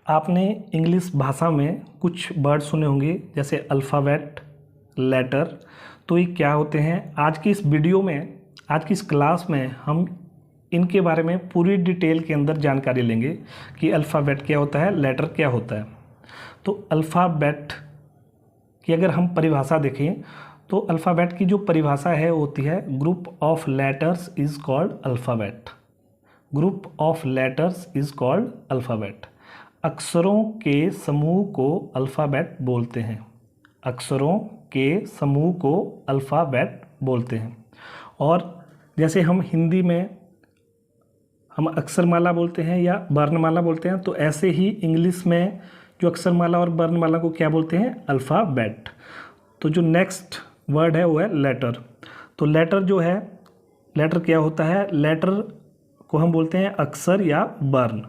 आपने इंग्लिश भाषा में कुछ वर्ड सुने होंगे जैसे अल्फ़ाबेट, लेटर। तो ये क्या होते हैं? आज की इस वीडियो में, आज की इस क्लास में हम इनके बारे में पूरी डिटेल के अंदर जानकारी लेंगे कि अल्फ़ाबेट क्या होता है, लेटर क्या होता है। तो अल्फ़ाबेट की अगर हम परिभाषा देखें तो अल्फ़ाबेट की जो परिभाषा है वो होती है group of letters is called alphabet. Group of letters is called alphabet. अक्षरों के समूह को अल्फ़ाबेट बोलते हैं। अक्षरों के समूह को अल्फ़ाबेट बोलते हैं। और जैसे हम हिंदी में हम अक्षरमाला बोलते हैं या वर्णमाला बोलते हैं, तो ऐसे ही इंग्लिश में जो अक्षरमाला और वर्णमाला को क्या बोलते हैं? अल्फ़ाबेट। तो जो नेक्स्ट वर्ड है वो है लेटर। तो लेटर जो है, लेटर क्या होता है? लेटर को हम बोलते हैं अक्षर या वर्ण।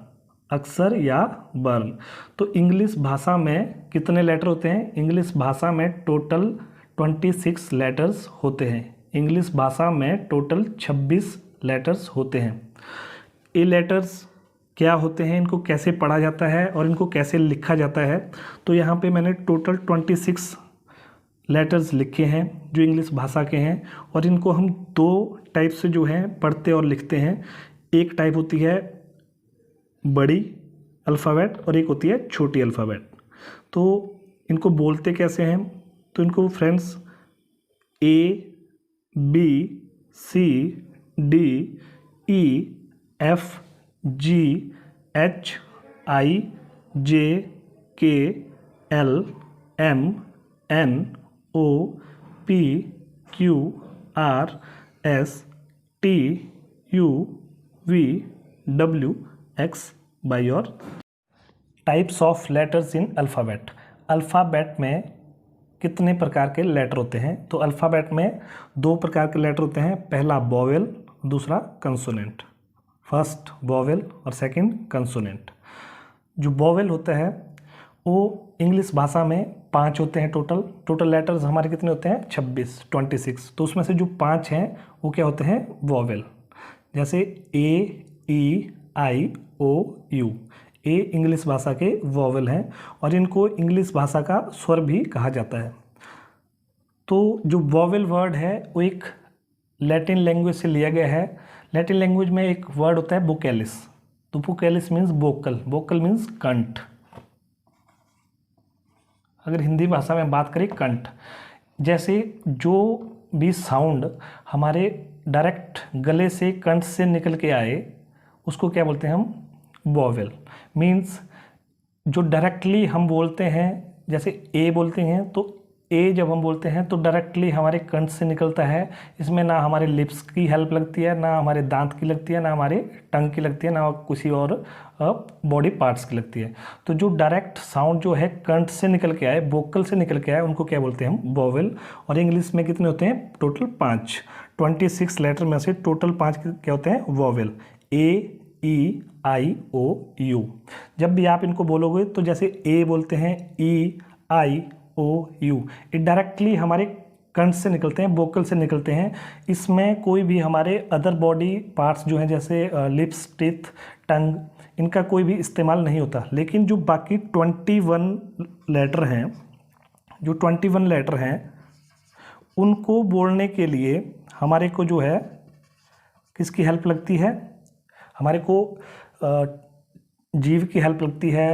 अक्षर या वर्ण। तो इंग्लिश भाषा में कितने लेटर होते हैं? इंग्लिश भाषा में टोटल 26 लेटर्स होते हैं। इंग्लिश भाषा में टोटल 26 लेटर्स होते हैं। ये लेटर्स क्या होते हैं, इनको कैसे पढ़ा जाता है और इनको कैसे लिखा जाता है? तो यहाँ पे मैंने टोटल 26 लेटर्स लिखे हैं जो इंग्लिश भाषा के हैं, और इनको हम दो टाइप से जो है पढ़ते और लिखते हैं। एक टाइप होती है बड़ी अल्फ़ाबेट और एक होती है छोटी अल्फ़ाबेट। तो इनको बोलते कैसे हैं? तो इनको friends A, B, C, D, E, F, G, H, I, J, K, L, M, N, O, P, Q, R, S, T, U, V, W, X, Y और types of letters in alphabet. Alphabet में कितने प्रकार के letter होते हैं? तो alphabet में दो प्रकार के लेटर होते हैं। पहला वोवेल, दूसरा कंसोनेंट। फर्स्ट वोवेल और सेकंड कंसोनेंट। जो वोवेल होता है वो इंग्लिश भाषा में 5 होते हैं। टोटल लेटर्स हमारे कितने होते हैं? 26। तो उसमें से जो 5 हैं वो क्या होते हैं? वोवेल। जैसे A, E, I, O, U। A English भाषा के वोवेल हैं और इनको इंग्लिश भाषा का स्वर भी कहा जाता है। तो जो वोवेल वर्ड है वो एक लैटिन लैंग्वेज से लिया गया है। लैटिन लैंग्वेज में एक वर्ड होता है वोकैलिस। तो वोकैलिस मीन्स वोकल, वोकल मीन्स कंठ। अगर हिंदी भाषा में बात करें कंठ, जैसे जो भी साउंड हमारे डायरेक्ट गले से कंठ से निकल के आए उसको क्या बोलते हैं हम? वोवेल। मीन्स जो डायरेक्टली हम बोलते हैं, जैसे ए बोलते हैं तो ए जब हम बोलते हैं तो डायरेक्टली हमारे कंठ से निकलता है। इसमें ना हमारे लिप्स की हेल्प लगती है, ना हमारे दांत की लगती है, ना हमारे टंग की लगती है, ना किसी और बॉडी पार्ट्स की लगती है। तो जो डायरेक्ट साउंड जो है कंठ से निकल के आए, वोकल से निकल के आए, उनको क्या बोलते हैं हम? वोवेल। और इंग्लिश में कितने होते हैं? टोटल 5। 26 लेटर में से टोटल 5 क्या होते हैं? Vowel. A, E, I, O, U. जब भी आप इनको बोलोगे तो जैसे ए बोलते हैं, ई, आई, ओ, यू, ये डायरेक्टली हमारे कंठ से निकलते हैं, वोकल से निकलते हैं। इसमें कोई भी हमारे अदर बॉडी पार्ट्स जो हैं जैसे लिप्स, टीथ, टंग, इनका कोई भी इस्तेमाल नहीं होता। लेकिन जो बाकी 21 लेटर हैं, जो 21 लेटर हैं उनको बोलने के लिए हमारे को जो है किसकी हेल्प लगती है? हमारे को जीभ की हेल्प लगती है,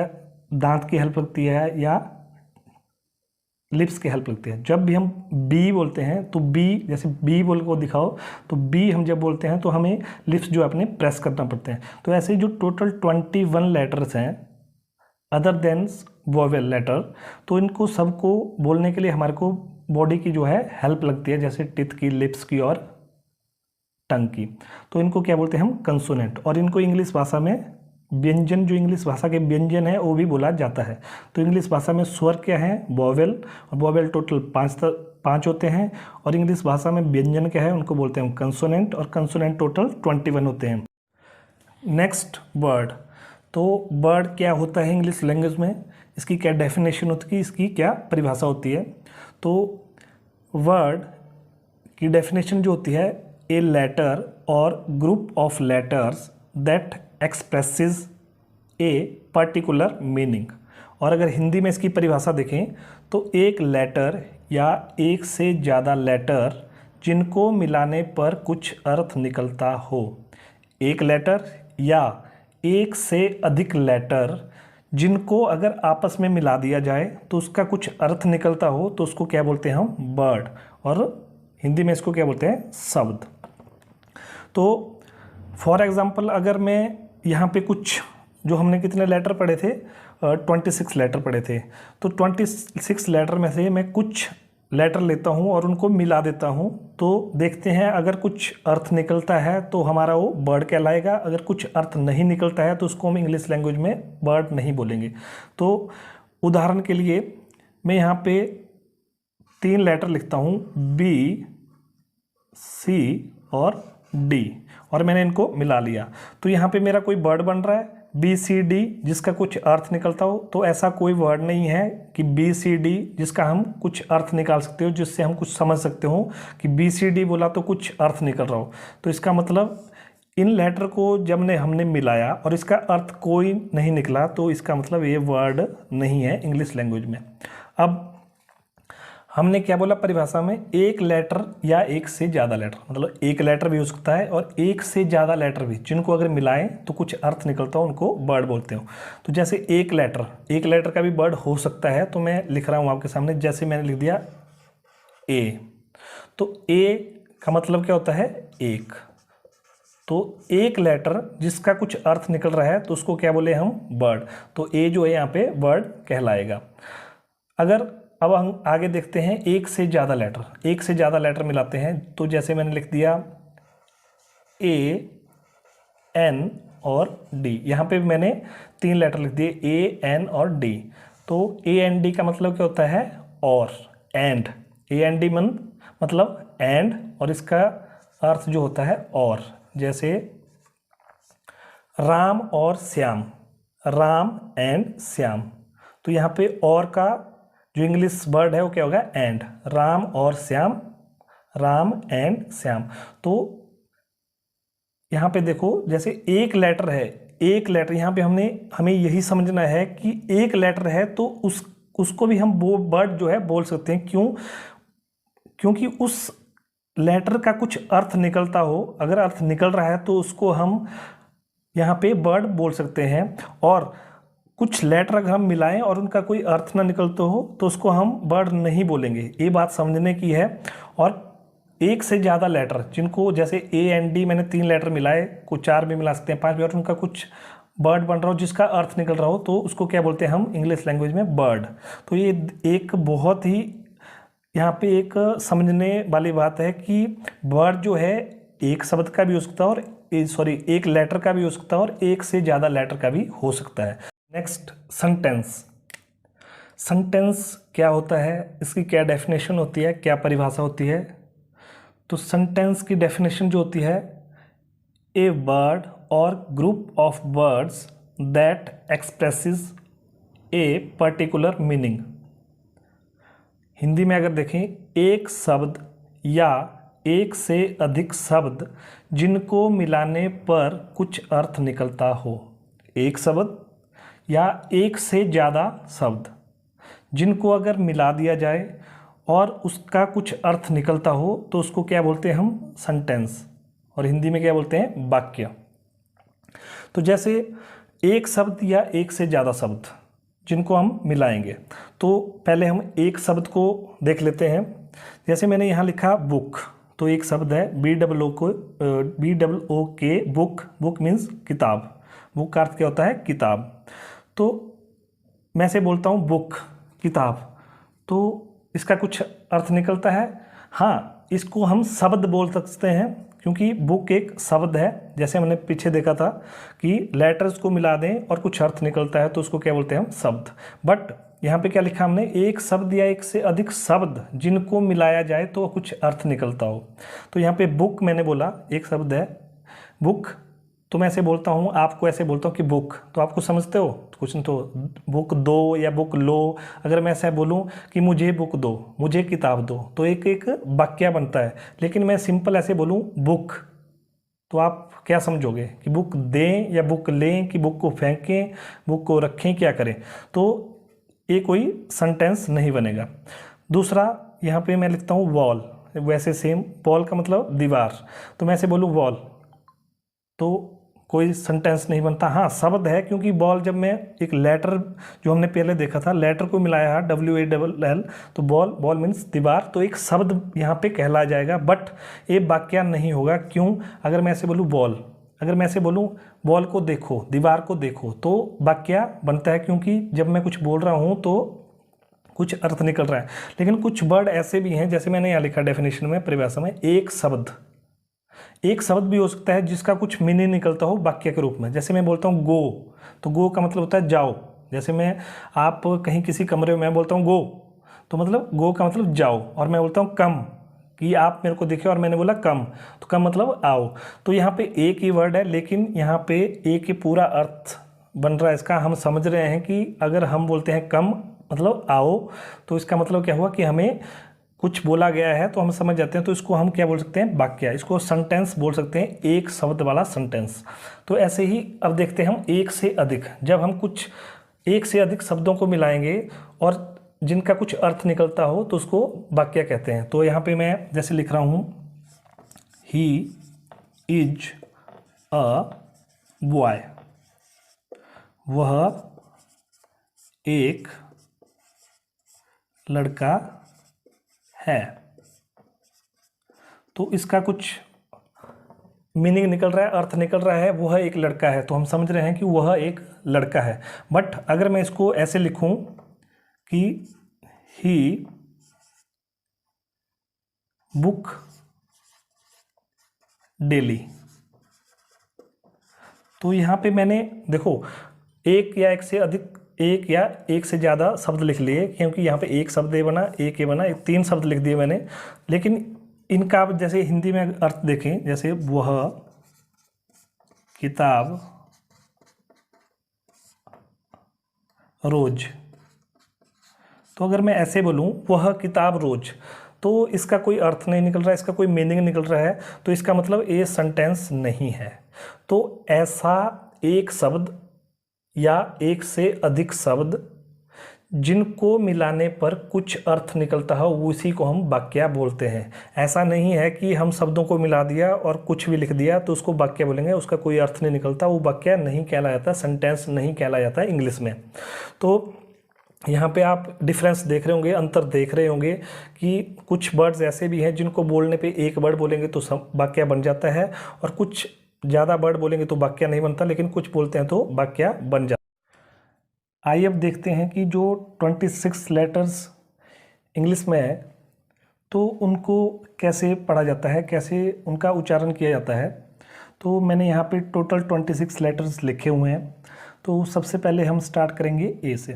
दांत की हेल्प लगती है, या लिप्स की हेल्प लगती है। जब भी हम बी बोलते हैं तो बी, जैसे बी बोल को दिखाओ, तो बी हम जब बोलते हैं तो हमें लिप्स जो अपने प्रेस करना पड़ते हैं। तो ऐसे ही जो टोटल 21 लेटर्स हैं अदर देन वोवेल लेटर, तो इनको सबको बोलने के लिए हमारे को बॉडी की जो है हेल्प लगती है, जैसे टिथ की, लिप्स की और टंग की। तो इनको क्या बोलते हैं हम? कंसोनेंट। और इनको इंग्लिश भाषा में व्यंजन, जो इंग्लिश भाषा के व्यंजन है वो भी बोला जाता है। तो इंग्लिश भाषा में स्वर क्या है? वोवेल। और वोवेल टोटल 5 होते हैं। और इंग्लिश भाषा में व्यंजन क्या है? उनको बोलते हैं हम कंसोनेंट। और कंसोनेंट टोटल 21 होते हैं। Next word. तो वर्ड क्या होता है इंग्लिश लैंग्वेज में, इसकी क्या डेफिनेशन होती है, इसकी क्या परिभाषा होती है? तो वर्ड की डेफिनेशन जो होती है, ए लेटर और group of letters that expresses a particular meaning. और अगर हिंदी में इसकी परिभाषा देखें तो एक लेटर या एक से ज़्यादा लेटर जिनको मिलाने पर कुछ अर्थ निकलता हो। एक लेटर या एक से अधिक लेटर जिनको अगर आपस में मिला दिया जाए तो उसका कुछ अर्थ निकलता हो तो उसको क्या बोलते हैं हम, वर्ड। और हिंदी में इसको क्या बोलते हैं, शब्द। तो फॉर एग्जांपल अगर मैं यहाँ पे कुछ जो हमने कितने लेटर पढ़े थे, 26 लेटर पढ़े थे, तो 26 लेटर में से मैं कुछ लेटर लेता हूँ और उनको मिला देता हूँ, तो देखते हैं अगर कुछ अर्थ निकलता है तो हमारा वो वर्ड कहलाएगा। अगर कुछ अर्थ नहीं निकलता है तो उसको हम इंग्लिश लैंग्वेज में वर्ड नहीं बोलेंगे। तो उदाहरण के लिए मैं यहाँ पे 3 लेटर लिखता हूँ, बी, सी और डी, और मैंने इनको मिला लिया तो यहाँ पे मेरा कोई वर्ड बन रहा है बी सी डी, जिसका कुछ अर्थ निकलता हो। तो ऐसा कोई वर्ड नहीं है कि बी सी डी जिसका हम कुछ अर्थ निकाल सकते हो, जिससे हम कुछ समझ सकते हो कि बी सी डी बोला तो कुछ अर्थ निकल रहा हो। तो इसका मतलब इन लेटर को जब हमने मिलाया और इसका अर्थ कोई नहीं निकला तो इसका मतलब ये वर्ड नहीं है इंग्लिश लैंग्वेज में। अब हमने क्या बोला परिभाषा में, एक लेटर या एक से ज़्यादा लेटर, मतलब एक लेटर भी हो सकता है और एक से ज़्यादा लेटर भी, जिनको अगर मिलाएं तो कुछ अर्थ निकलता हो, उनको वर्ड बोलते हो। तो जैसे एक लेटर का भी वर्ड हो सकता है। तो मैं लिख रहा हूँ आपके सामने, जैसे मैंने लिख दिया ए, तो ए का मतलब क्या होता है, एक। तो एक लेटर जिसका कुछ अर्थ निकल रहा है तो उसको क्या बोले हम, वर्ड। तो ए जो है यहाँ पे वर्ड कहलाएगा। अब हम आगे देखते हैं एक से ज़्यादा लेटर मिलाते हैं। तो जैसे मैंने लिख दिया ए, एन और डी, यहाँ पे मैंने 3 लेटर लिख दिए, ए, एन और डी। तो ए एन डी का मतलब क्या होता है, और, एंड। ए एन डी मतलब एंड, और इसका अर्थ जो होता है और। जैसे राम और श्याम, राम एंड श्याम। तो यहाँ पे और का जो इंग्लिश वर्ड है वो क्या होगा, एंड। राम और श्याम, राम एंड श्याम। तो यहाँ पे देखो जैसे एक लेटर है, एक लेटर यहाँ पे हमें यही समझना है कि एक लेटर है तो उसको भी हम वो वर्ड जो है बोल सकते हैं। क्योंकि उस लेटर का कुछ अर्थ निकलता हो, अगर अर्थ निकल रहा है तो उसको हम यहाँ पे वर्ड बोल सकते हैं। और कुछ लेटर अगर हम मिलाएं और उनका कोई अर्थ ना निकलता हो तो उसको हम वर्ड नहीं बोलेंगे। ये बात समझने की है। और एक से ज़्यादा लेटर जिनको, जैसे ए एन डी मैंने 3 लेटर मिलाए, कुछ 4 भी मिला सकते हैं, 5 भी, और उनका कुछ वर्ड बन रहा हो जिसका अर्थ निकल रहा हो तो उसको क्या बोलते हैं हम इंग्लिश लैंग्वेज में, वर्ड। तो ये एक बहुत ही यहाँ पे एक समझने वाली बात है कि वर्ड जो है एक शब्द का भी हो सकता है और एक लेटर का भी हो सकता है और एक से ज़्यादा लेटर का भी हो सकता है। नेक्स्ट, सेंटेंस क्या होता है, इसकी क्या डेफिनेशन होती है, क्या परिभाषा होती है। तो सेंटेंस की डेफिनेशन जो होती है, ए वर्ड और group of words that expresses a particular meaning. Hindi में अगर देखें, एक शब्द या एक से अधिक शब्द जिनको मिलाने पर कुछ अर्थ निकलता हो। एक शब्द या एक से ज़्यादा शब्द जिनको अगर मिला दिया जाए और उसका कुछ अर्थ निकलता हो तो उसको क्या बोलते हैं हम, सेंटेंस। और हिंदी में क्या बोलते हैं, वाक्य। तो जैसे एक शब्द या एक से ज़्यादा शब्द जिनको हम मिलाएंगे, तो पहले हम एक शब्द को देख लेते हैं। जैसे मैंने यहाँ लिखा बुक, तो एक शब्द है BOOK, बुक मीन्स किताब। बुक का अर्थ क्या होता है, किताब। तो मैं से बोलता हूँ बुक, किताब, तो इसका कुछ अर्थ निकलता है। हाँ, इसको हम शब्द बोल सकते हैं क्योंकि बुक एक शब्द है। जैसे हमने पीछे देखा था कि लेटर्स को मिला दें और कुछ अर्थ निकलता है तो उसको क्या बोलते हैं हम, शब्द। बट यहाँ पे क्या लिखा हमने, एक शब्द या एक से अधिक शब्द जिनको मिलाया जाए तो कुछ अर्थ निकलता हो। तो यहाँ पे बुक मैंने बोला एक शब्द है, बुक। तो मैं ऐसे बोलता हूँ, आपको ऐसे बोलता हूँ कि बुक, तो आपको समझते हो कुछ नहीं, तो बुक दो या बुक लो। अगर मैं ऐसा बोलूँ कि मुझे बुक दो, मुझे किताब दो, तो एक वाक्य बनता है। लेकिन मैं सिंपल ऐसे बोलूँ बुक, तो आप क्या समझोगे कि बुक दें या बुक लें कि बुक को फेंकें, बुक को रखें, क्या करें? तो ये कोई सेंटेंस नहीं बनेगा। दूसरा यहाँ पे मैं लिखता हूँ वॉल, वैसे सेम वॉल का मतलब दीवार, तो मैं ऐसे बोलूँ वॉल, तो कोई सेंटेंस नहीं बनता। हाँ, शब्द है, क्योंकि बॉल जब मैं एक लेटर जो हमने पहले देखा था लेटर को मिलाया है WALL, तो बॉल, बॉल मीन्स दीवार, तो एक शब्द यहाँ पे कहला जाएगा, बट ये वाक्य नहीं होगा। क्यों? अगर मैं ऐसे बोलूँ बॉल, अगर मैं ऐसे बोलूँ बॉल को देखो, दीवार को देखो, तो वाक्य बनता है, क्योंकि जब मैं कुछ बोल रहा हूँ तो कुछ अर्थ निकल रहा है। लेकिन कुछ वर्ड ऐसे भी हैं, जैसे मैंने यहाँ लिखा डेफिनेशन में, परिभाषा में, एक शब्द भी हो सकता है जिसका कुछ मीनिंग निकलता हो वाक्य के रूप में। जैसे मैं बोलता हूँ गो, तो गो का मतलब होता है जाओ। जैसे मैं, आप कहीं किसी कमरे में, मैं बोलता हूँ गो, तो मतलब गो का मतलब जाओ, और मैं बोलता हूँ कम, कि आप मेरे को देखे और मैंने बोला कम, तो कम मतलब आओ। तो यहाँ पे एक ही वर्ड है, लेकिन यहाँ पे एक ही पूरा अर्थ बन रहा है इसका। हम समझ रहे हैं कि अगर हम बोलते हैं कम मतलब आओ, तो इसका मतलब क्या हुआ कि हमें कुछ बोला गया है, तो हम समझ जाते हैं। तो इसको हम क्या बोल सकते हैं? वाक्य। इसको सेंटेंस बोल सकते हैं, एक शब्द वाला सेंटेंस। तो ऐसे ही अब देखते हैं हम एक से अधिक, जब हम कुछ एक से अधिक शब्दों को मिलाएंगे और जिनका कुछ अर्थ निकलता हो तो उसको वाक्य कहते हैं। तो यहाँ पे मैं जैसे लिख रहा हूँ, ही इज अ बॉय, वह एक लड़का है, तो इसका कुछ मीनिंग निकल रहा है, अर्थ निकल रहा है, वह एक लड़का है, तो हम समझ रहे हैं कि वह एक लड़का है। बट अगर मैं इसको ऐसे लिखूं कि ही बुक डेली, तो यहाँ पे मैंने देखो एक या एक से अधिक, एक या एक से ज़्यादा शब्द लिख लिए, क्योंकि यहाँ पे एक शब्द ये बना, एक ये बना, एक 3 शब्द लिख दिए मैंने। लेकिन इनका आप जैसे हिंदी में अर्थ देखें, जैसे वह किताब रोज, तो अगर मैं ऐसे बोलूँ वह किताब रोज, तो इसका कोई अर्थ नहीं निकल रहा है, इसका कोई मीनिंग निकल रहा है, तो इसका मतलब ये सेंटेंस नहीं है। तो ऐसा एक शब्द या एक से अधिक शब्द जिनको मिलाने पर कुछ अर्थ निकलता है, उसी को हम वाक्य बोलते हैं। ऐसा नहीं है कि हम शब्दों को मिला दिया और कुछ भी लिख दिया तो उसको वाक्य बोलेंगे, उसका कोई अर्थ नहीं निकलता, वो वाक्य नहीं कहला जाता, सेंटेंस नहीं कहला जाता इंग्लिश में। तो यहाँ पे आप डिफरेंस देख रहे होंगे, अंतर देख रहे होंगे कि कुछ वर्ड्स ऐसे भी हैं जिनको बोलने पे एक वर्ड बोलेंगे तो वाक्य बन जाता है, और कुछ ज़्यादा वर्ड बोलेंगे तो वाक्य नहीं बनता, लेकिन कुछ बोलते हैं तो वाक्य बन जाता है। आइए अब देखते हैं कि जो 26 लेटर्स इंग्लिश में है तो उनको कैसे पढ़ा जाता है, कैसे उनका उच्चारण किया जाता है। तो मैंने यहाँ पे टोटल 26 लेटर्स लिखे हुए हैं। तो सबसे पहले हम स्टार्ट करेंगे ए से।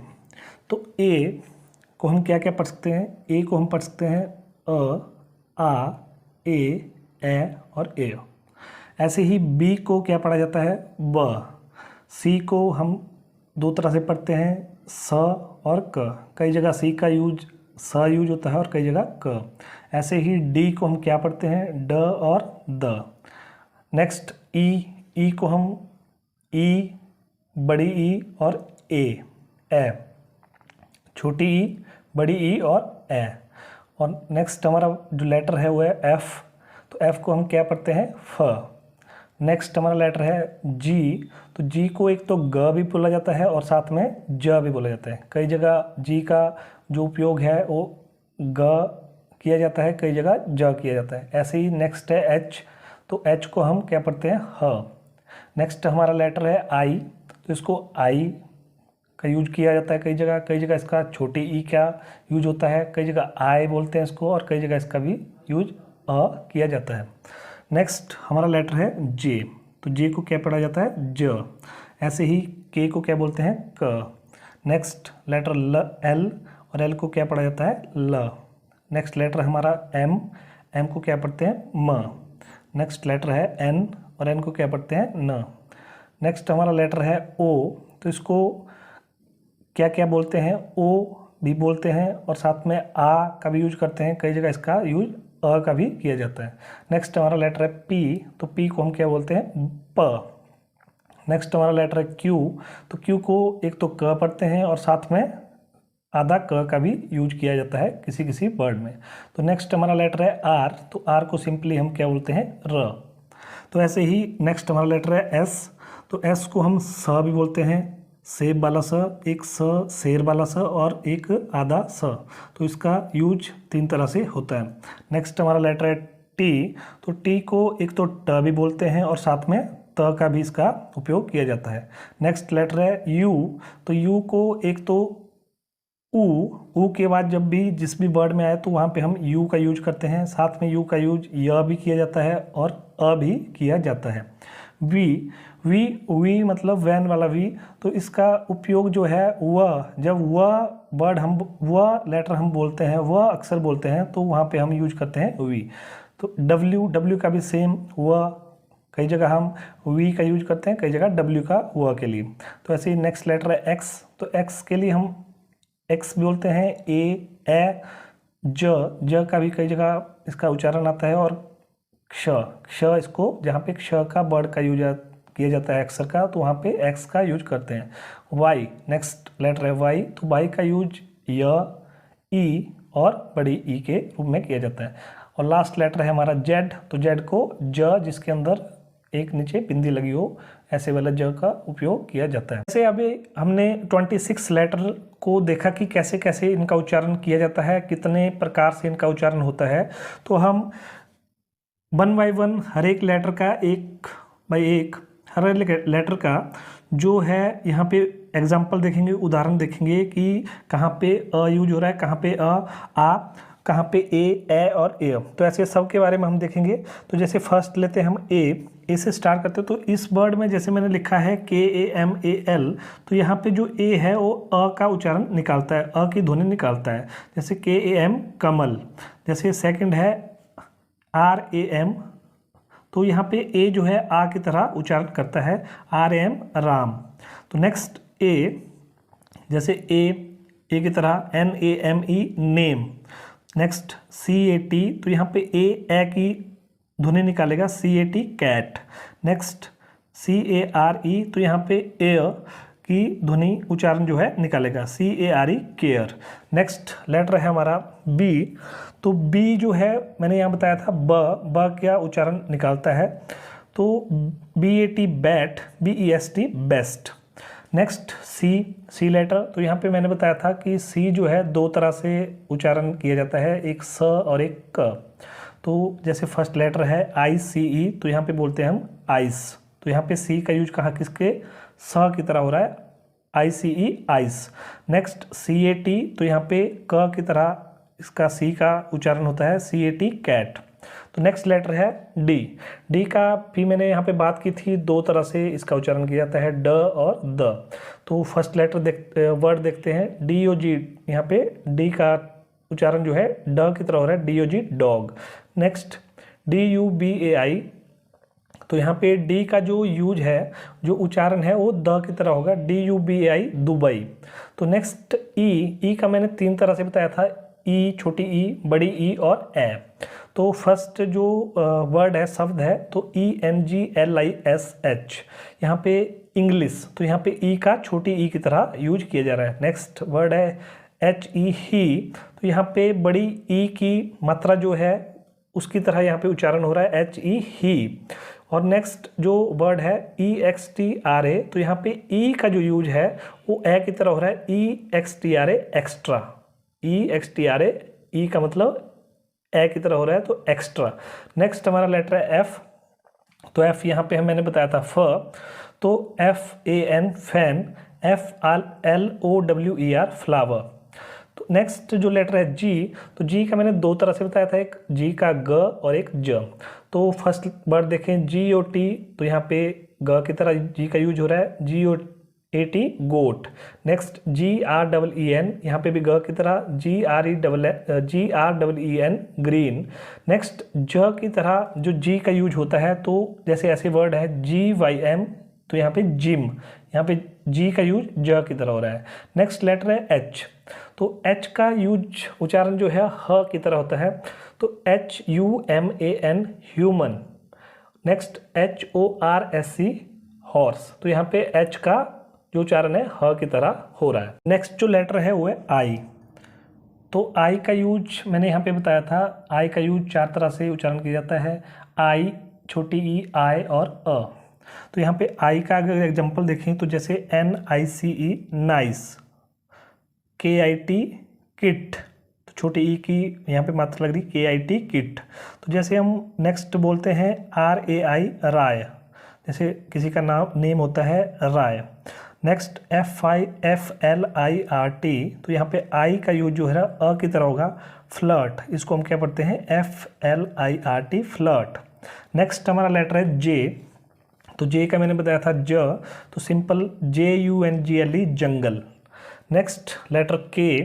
तो ए को हम क्या क्या पढ़ सकते हैं? ए को हम पढ़ सकते हैं अ, आ, ए और ए। ऐसे ही बी को क्या पढ़ा जाता है? ब। सी को हम 2 तरह से पढ़ते हैं, स और क। कई जगह सी का यूज, स यूज होता है और कई जगह क। ऐसे ही डी को हम क्या पढ़ते हैं? ड और द। नेक्स्ट ई को हम ई, बड़ी ई और ए, छोटी ई, बड़ी ई और ए। और नेक्स्ट हमारा जो लेटर है वो है एफ, तो एफ को हम क्या पढ़ते हैं? फ। नेक्स्ट हमारा लेटर है जी, तो जी को एक तो ग भी बोला जाता है और साथ में ज भी बोला जाता है। कई जगह जी का जो उपयोग है वो ग किया जाता है, कई जगह ज किया जाता है। ऐसे ही नेक्स्ट है एच, तो एच को हम क्या पढ़ते हैं? ह। नेक्स्ट हमारा लेटर है आई, तो इसको आई का यूज किया जाता है कई जगह इसका छोटी ई का यूज होता है, कई जगह आई बोलते हैं इसको, और कई जगह इसका भी यूज अ किया जाता है। नेक्स्ट हमारा लेटर है जे, तो जे को क्या पढ़ा जाता है? ज। ऐसे ही के को क्या बोलते हैं? क। नेक्स्ट लेटर एल, और एल को क्या पढ़ा जाता है? ल। नेक्स्ट लेटर हमारा एम, एम को क्या पढ़ते हैं? म। नेक्स्ट लेटर है एन, और एन को क्या पढ़ते हैं? न। नेक्स्ट हमारा लेटर है ओ, तो इसको क्या क्या बोलते हैं? ओ भी बोलते हैं और साथ में आ का भी यूज करते हैं, कई जगह इसका यूज अ का भी किया जाता है। नेक्स्ट हमारा लेटर है पी, तो पी को हम क्या बोलते हैं, प। नेक्स्ट हमारा लेटर है क्यू, तो क्यू को एक तो क पढ़ते हैं और साथ में आधा क का भी यूज किया जाता है किसी किसी वर्ड में। तो नेक्स्ट हमारा लेटर है आर, तो आर को सिंपली हम क्या बोलते हैं, र। तो ऐसे ही नेक्स्ट हमारा लेटर है एस, तो एस को हम स भी बोलते हैं, सेब वाला स, एक स शेर वाला स और एक आधा स, तो इसका यूज 3 तरह से होता है। नेक्स्ट हमारा लेटर है टी, तो टी को एक तो ट भी बोलते हैं और साथ में त का भी इसका उपयोग किया जाता है। नेक्स्ट लेटर है यू, तो यू को एक तो ऊ के बाद जब भी जिस भी वर्ड में आए तो वहाँ पे हम यू का यूज करते हैं, साथ में यू का यूज य भी किया जाता है और अ भी किया जाता है। वी वी मतलब वैन वाला वी, तो इसका उपयोग जो है वह, जब वह वर्ड हम वह लेटर हम बोलते हैं, वह अक्षर बोलते हैं, तो वहाँ पे हम यूज करते हैं वी। तो डब्ल्यू का भी सेम, वह कई जगह हम वी का यूज करते हैं, कई जगह डब्ल्यू का वह के लिए। तो ऐसे ही नेक्स्ट लेटर है एक्स, तो एक्स के लिए हम एक्स बोलते हैं, ए ज का भी कई जगह इसका उच्चारण आता है, और क्ष इसको जहाँ पे क्ष का वर्ड का यूज किया जाता है अक्षर का, तो वहाँ पे एक्स का यूज करते हैं। वाई, नेक्स्ट लेटर है वाई, तो वाई का यूज य, ई और बड़ी ई के रूप में किया जाता है। और लास्ट लेटर है हमारा जेड, तो जेड को ज जिसके अंदर एक नीचे बिंदी लगी हो, ऐसे वाला ज का उपयोग किया जाता है। जैसे अभी हमने 26 लेटर को देखा कि कैसे कैसे इनका उच्चारण किया जाता है, कितने प्रकार से इनका उच्चारण होता है, तो हम 1 बाय 1 हर एक लेटर का, एक बाय एक हर एक लेटर का जो है यहाँ पे एग्जाम्पल देखेंगे, उदाहरण देखेंगे कि कहाँ पे अ यूज हो रहा है, कहाँ पे आ, कहाँ पे ए और ए। तो ऐसे सब के बारे में हम देखेंगे। तो जैसे फर्स्ट लेते हैं हम ए से स्टार्ट करते हैं। तो इस वर्ड में जैसे मैंने लिखा है KAMAL, तो यहाँ पे जो ए है वो अ का उच्चारण निकालता है, अ की ध्वनि निकालता है, जैसे KAM कमल। जैसे सेकंड है RAM, तो यहाँ पे ए जो है आ की तरह उच्चारण करता है, RM राम। तो नेक्स्ट ए, जैसे ए की तरह NAME नेम। नेक्स्ट CAT, तो यहाँ पे ए की ध्वनि निकालेगा, CAT कैट। नेक्स्ट CARE, तो यहाँ पे ए की ध्वनि उच्चारण जो है निकालेगा, CARE केयर। नेक्स्ट लेटर है हमारा बी, तो बी जो है मैंने यहाँ बताया था ब क्या उच्चारण निकालता है, तो BAT bat, BEST best. Next C letter, तो यहाँ पे मैंने बताया था कि सी जो है 2 तरह से उच्चारण किया जाता है, एक स और एक क। तो जैसे फर्स्ट लेटर है ICE, तो यहाँ पे बोलते हैं हम आइस, तो यहाँ पे सी का यूज कहाँ किसके, स की तरह हो रहा है, ICE आइस। नेक्स्ट CAT, तो यहाँ पे क की तरह इसका सी का उच्चारण होता है, CAT कैट। तो नेक्स्ट लेटर है डी का भी मैंने यहाँ पे बात की थी, 2 तरह से इसका उच्चारण किया जाता है, ड और द। तो फर्स्ट लेटर वर्ड देखते हैं DOG, यहाँ पे डी का उच्चारण जो है ड की तरह हो रहा है, DOG डॉग। नेक्स्ट DUBAI, तो यहाँ पे डी का जो यूज है, जो उच्चारण है वो द की तरह होगा, DUBAI दुबई। तो नेक्स्ट ई का मैंने 3 तरह से बताया था, ई, छोटी ई, बड़ी ई और ए। तो फर्स्ट जो वर्ड है, शब्द है, तो ENGLISH, यहाँ पे इंग्लिश, तो यहाँ पे ई का छोटी ई की तरह यूज किया जा रहा है। नेक्स्ट वर्ड है HE ही, तो यहाँ पे बड़ी ई की मात्रा जो है उसकी तरह यहाँ पे उच्चारण हो रहा है, HE ही। और नेक्स्ट जो वर्ड है EXTRA, तो यहाँ पे ई का जो यूज है वो ए की तरह हो रहा है, EXTRA एक्स्ट्रा, EXTRA, ई का मतलब ए की तरह हो रहा है, तो एक्स्ट्रा। नेक्स्ट हमारा लेटर है एफ, तो एफ यहाँ पे मैंने बताया था फ, तो FAN फैन, FLOWER फ्लावर। तो नेक्स्ट जो लेटर है जी, तो जी का मैंने 2 तरह से बताया था, एक जी का ग और एक ज। तो फर्स्ट वर्ड देखें GOT, तो यहाँ पे ग की तरह जी का यूज हो रहा है, GOAT गोट। नेक्स्ट GREEN, यहाँ पे भी ग की तरह GREEN ग्रीन। नेक्स्ट ज की तरह जो जी का यूज होता है, तो जैसे ऐसे वर्ड है GYM तो यहाँ पे जिम, यहाँ पे जी का यूज ज की तरह हो रहा है। नेक्स्ट लेटर है एच, तो एच का यूज उच्चारण जो है ह की तरह होता है, तो HUMAN human. Next HORSE horse, तो यहाँ पे एच का जो उच्चारण है ह की तरह हो रहा है। नेक्स्ट जो लेटर है वो है आई, तो आई का यूज मैंने यहाँ पे बताया था, आई का यूज 4 तरह से उच्चारण किया जाता है, आई, छोटी ई, आई और अ। तो यहाँ पे आई का अगर एग्जांपल देखें तो जैसे NICE नाइस, KIT किट, तो छोटी ई की यहाँ पे मात्रा लग रही KIT किट। तो जैसे हम नेक्स्ट बोलते हैं RAI राय, जैसे किसी का नाम नेम होता है राय। नेक्स्ट FIFLIRT, तो यहाँ पे आई का यूज जो है अ की तरह होगा, फ्लर्ट, इसको हम क्या पढ़ते हैं FLIRT फ्लर्ट। नेक्स्ट हमारा लेटर है जे, तो जे का मैंने बताया था ज, तो सिंपल JUNGLE जंगल। नेक्स्ट लेटर के,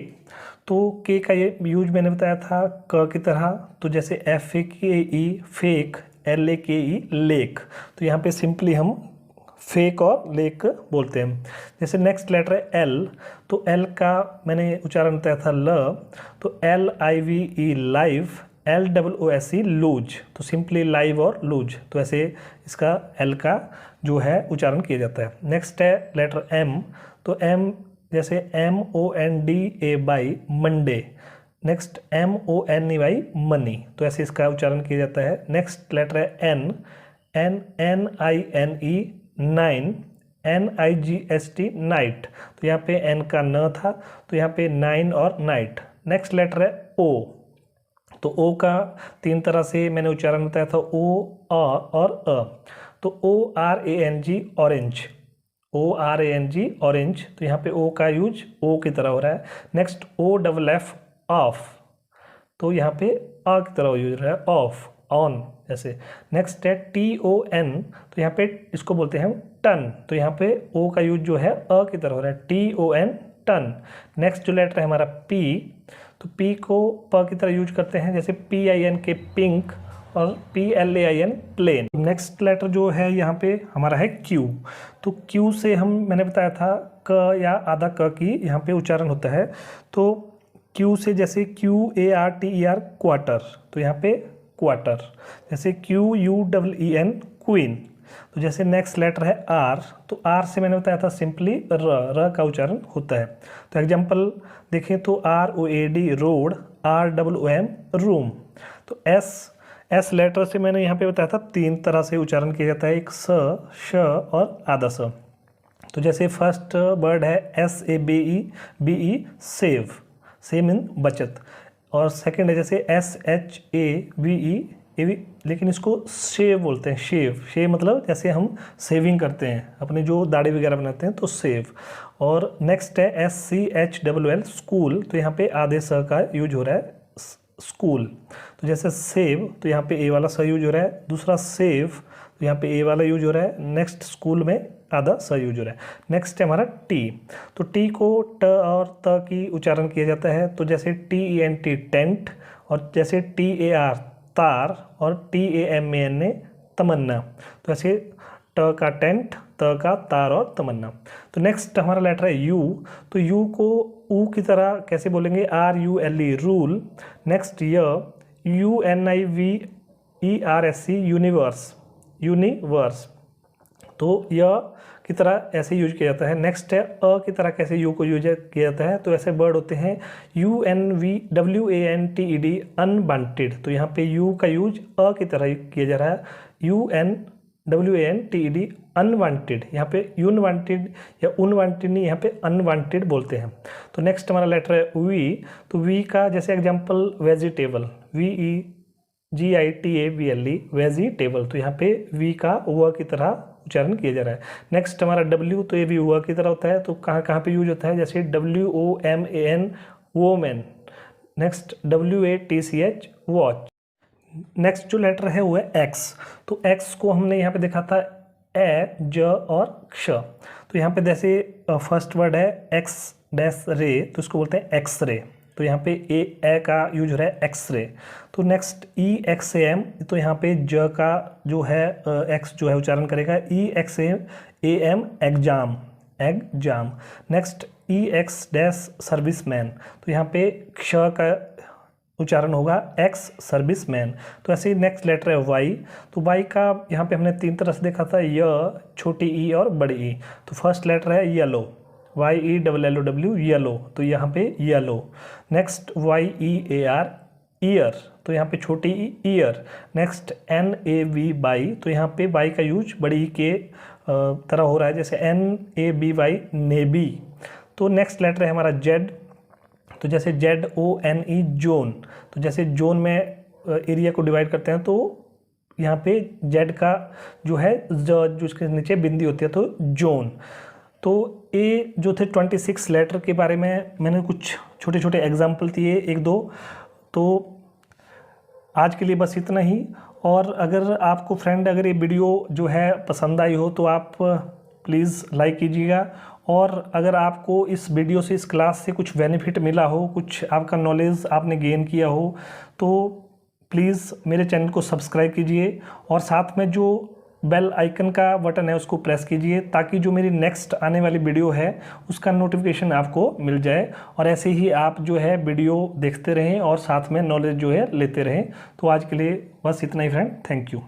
तो के का ये यूज मैंने बताया था क की तरह, तो जैसे FAKE फेक, LAKE लेक, तो यहाँ पे सिंपली हम फेक और लेक बोलते हैं। जैसे नेक्स्ट लेटर है एल, तो एल का मैंने उच्चारण बताया था ल, तो LIVE लाइव, LOOSE लूज, तो सिंपली लाइव और लूज, तो ऐसे इसका एल का जो है उच्चारण किया जाता है। नेक्स्ट है लेटर एम, तो एम जैसे MONDAY Monday, next MONEY money, तो ऐसे इसका उच्चारण किया जाता है। नेक्स्ट लेटर है N, NINE nine, NIGST night, तो यहाँ पे एन का न था, तो यहाँ पे नाइन और नाइट। नेक्स्ट लेटर है ओ, तो ओ का 3 तरह से मैंने उच्चारण बताया था, ओ, अ और अ, तो ORANG ऑरेंज, ORANG ऑरेंज, तो यहाँ पे ओ का यूज ओ की तरह हो रहा है। नेक्स्ट OFF ऑफ, तो यहाँ पे आ की तरह यूज हो रहा है, ऑफ, ऑन जैसे। नेक्स्ट है TON, तो यहाँ पे इसको बोलते हैं टन, तो यहाँ पे ओ का यूज जो है अ की तरह हो रहा है, TON टन। नेक्स्ट जो लेटर है हमारा P, तो P को प की तरह यूज करते हैं, जैसे PIN के पिंक और PLAIN प्लेन। नेक्स्ट लेटर जो है यहाँ पे हमारा है Q, तो Q से हम मैंने बताया था क या आधा क की यहाँ पे उच्चारण होता है, तो Q से जैसे QUARTER क्वार्टर, तो यहाँ पे क्वार्टर, जैसे QUEEN क्वीन। तो जैसे नेक्स्ट लेटर है R, तो R से मैंने बताया था सिंपली र का उच्चारण होता है। तो एग्जांपल देखें तो ROAD रोड, ROOM रूम। तो S लेटर से मैंने यहाँ पे बताया था 3 तरह से उच्चारण किया जाता है, एक स, श और आधा स। तो जैसे फर्स्ट वर्ड है SABE सेव, सेव मीन बचत, और सेकंड है जैसे SHAVE, लेकिन इसको शेव बोलते हैं, शेव मतलब जैसे हम सेविंग करते हैं, अपने जो दाढ़ी वगैरह बनाते हैं तो सेव। और नेक्स्ट है SCHWL स्कूल, तो यहाँ पे आधे स का यूज हो रहा है स्कूल। तो जैसे सेव, तो यहाँ पे ए वाला स यूज हो रहा है, दूसरा सेव, तो यहाँ पे ए वाला यूज हो रहा है, नेक्स्ट स्कूल में आधा स यूज हो रहा है। नेक्स्ट है हमारा टी, तो टी को ट और त की उच्चारण किया जाता है, तो जैसे TENT टेंट, और जैसे TAR तार, और TAMAN तमन्ना, तो ऐसे ट का टेंट, त का तार और तमन्ना। तो नेक्स्ट हमारा लेटर है यू, तो यू को ऊ की तरह कैसे बोलेंगे, RULE rule. Next UNIVERSE universe, universe, तो यह की तरह ऐसे यूज किया जाता है। नेक्स्ट है अ की तरह कैसे यू को यूज किया जाता है, तो ऐसे वर्ड होते हैं UNWANTED अनवांटेड, तो यहाँ पे यू का यूज अ की तरह किया जा रहा है, UNWANTED अनवांटेड, यहाँ पे यूनवांटेड या अनवांटेड नहीं, यहाँ पे अनवांटेड बोलते हैं। तो नेक्स्ट हमारा लेटर है वी, तो वी का जैसे एग्जाम्पल वेजिटेबल, VEGITABLE वेजिटेबल, तो यहाँ पे वी का व की तरह उच्चारण किया जा रहा है। नेक्स्ट हमारा डब्ल्यू, तो ये भी व की तरह होता है, तो कहाँ कहाँ पे यूज होता है, जैसे WOMAN women. Next WATCH watch. Next जो लेटर है वो है एक्स, तो एक्स को हमने यहाँ पे देखा था ए, ज और क्ष, तो यहाँ पे जैसे फर्स्ट वर्ड है एक्स डैश रे, तो इसको बोलते हैं एक्स रे, तो यहाँ पे ए का यूज हो रहा है एक्सरे। तो नेक्स्ट EXAM, तो यहाँ पे ज का जो है एक्स जो है उच्चारण करेगा EXAM exam, exam. Next EX dash serviceman, तो यहाँ पे क्ष का उच्चारण होगा एक्स सर्विसमैन। तो ऐसे ही नेक्स्ट लेटर है वाई, तो वाई का यहाँ पे हमने 3 तरह से देखा था, य, छोटी ई और बड़ी ई। तो फर्स्ट लेटर है येलो, YELLOW येलो, तो यहाँ पे येलो। नेक्स्ट YEAR ईयर, तो यहाँ पे छोटी ई ईयर। नेक्स्ट NAVY, तो यहाँ पे वाई का यूज बड़ी ई के तरह हो रहा है, जैसे NABY नेबी। तो नेक्स्ट लेटर है हमारा जेड, तो जैसे ZONE जोन, तो जैसे जोन में एरिया को डिवाइड करते हैं तो यहाँ पे जेड का जो है जो उसके नीचे बिंदी होती है तो जोन। तो ये जो थे 26 लेटर के बारे में मैंने कुछ छोटे छोटे एग्जाम्पल दिए 1-2। तो आज के लिए बस इतना ही। और अगर आपको फ्रेंड अगर ये वीडियो जो है पसंद आई हो तो आप प्लीज़ लाइक कीजिएगा। और अगर आपको इस वीडियो से, इस क्लास से कुछ बेनिफिट मिला हो, कुछ आपका नॉलेज आपने गेन किया हो, तो प्लीज़ मेरे चैनल को सब्सक्राइब कीजिए और साथ में जो बेल आइकन का बटन है उसको प्रेस कीजिए, ताकि जो मेरी नेक्स्ट आने वाली वीडियो है उसका नोटिफिकेशन आपको मिल जाए। और ऐसे ही आप जो है वीडियो देखते रहें और साथ में नॉलेज जो है लेते रहें। तो आज के लिए बस इतना ही फ्रेंड, थैंक यू।